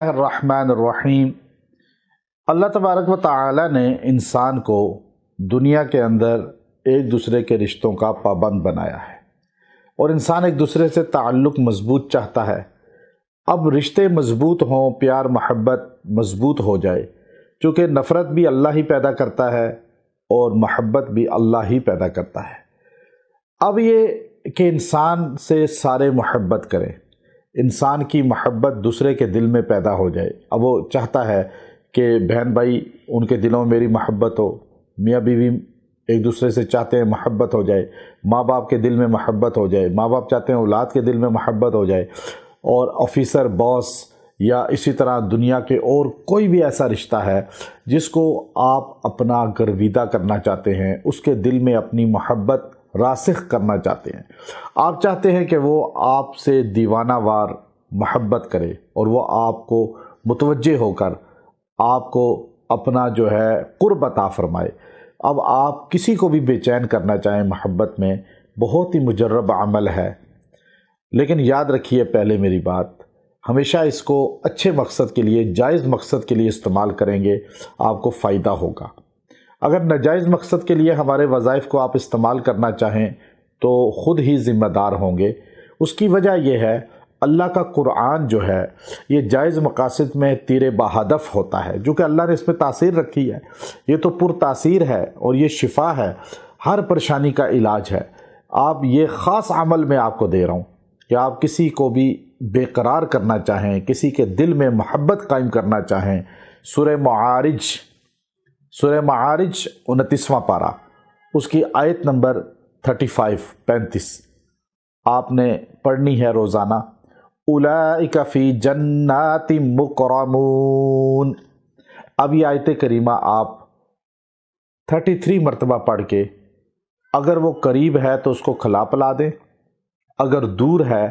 الرحمن الرحیم۔ اللہ تبارک و تعالی نے انسان کو دنیا کے اندر ایک دوسرے کے رشتوں کا پابند بنایا ہے اور انسان ایک دوسرے سے تعلق مضبوط چاہتا ہے۔ اب رشتے مضبوط ہوں، پیار محبت مضبوط ہو جائے، چونکہ نفرت بھی اللہ ہی پیدا کرتا ہے اور محبت بھی اللہ ہی پیدا کرتا ہے۔ اب یہ کہ انسان سے سارے محبت کریں، انسان کی محبت دوسرے کے دل میں پیدا ہو جائے۔ اب وہ چاہتا ہے کہ بہن بھائی ان کے دلوں میں میری محبت ہو، میاں بیوی ایک دوسرے سے چاہتے ہیں محبت ہو جائے، ماں باپ کے دل میں محبت ہو جائے، ماں باپ چاہتے ہیں اولاد کے دل میں محبت ہو جائے، اور آفیسر باس یا اسی طرح دنیا کے اور کوئی بھی ایسا رشتہ ہے جس کو آپ اپنا گرویدہ کرنا چاہتے ہیں، اس کے دل میں اپنی محبت راسخ کرنا چاہتے ہیں۔ آپ چاہتے ہیں کہ وہ آپ سے دیوانہ وار محبت کرے اور وہ آپ کو متوجہ ہو کر آپ کو اپنا جو ہے قرب عطا فرمائے۔ اب آپ کسی کو بھی بے چین کرنا چاہیں محبت میں، بہت ہی مجرب عمل ہے، لیکن یاد رکھیے پہلے میری بات، ہمیشہ اس کو اچھے مقصد کے لیے، جائز مقصد کے لیے استعمال کریں گے، آپ کو فائدہ ہوگا۔ اگر ناجائز مقصد کے لیے ہمارے وظائف کو آپ استعمال کرنا چاہیں تو خود ہی ذمہ دار ہوں گے۔ اس کی وجہ یہ ہے، اللہ کا قرآن جو ہے یہ جائز مقاصد میں تیر بہدف ہوتا ہے، جو کہ اللہ نے اس میں تاثیر رکھی ہے، یہ تو پر تاثیر ہے اور یہ شفا ہے، ہر پریشانی کا علاج ہے۔ آپ یہ خاص عمل میں آپ کو دے رہا ہوں کہ آپ کسی کو بھی بے قرار کرنا چاہیں، کسی کے دل میں محبت قائم کرنا چاہیں، سورہ معارج 29واں پارہ، اس کی آیت نمبر 35 آپ نے پڑھنی ہے روزانہ۔ اولئک فی جنات مکرمون۔ اب یہ آیت کریمہ آپ 33 مرتبہ پڑھ کے، اگر وہ قریب ہے تو اس کو کھلا پلا دیں، اگر دور ہے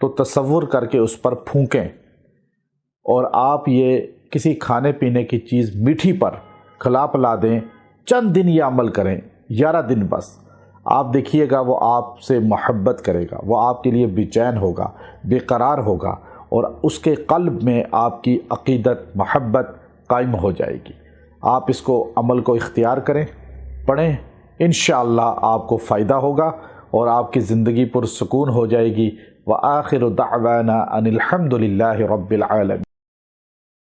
تو تصور کر کے اس پر پھونکیں، اور آپ یہ کسی کھانے پینے کی چیز میٹھی پر کھلا پلا دیں۔ چند دن یہ عمل کریں، 11 دن بس، آپ دیکھیے گا وہ آپ سے محبت کرے گا، وہ آپ کے لیے بے چین ہوگا، بے قرار ہوگا، اور اس کے قلب میں آپ کی عقیدت محبت قائم ہو جائے گی۔ آپ اس کو عمل کو اختیار کریں، پڑھیں، انشاءاللہ آپ کو فائدہ ہوگا اور آپ کی زندگی پرسکون ہو جائے گی۔ وآخر دعوانا ان الحمد للہ رب العالمین۔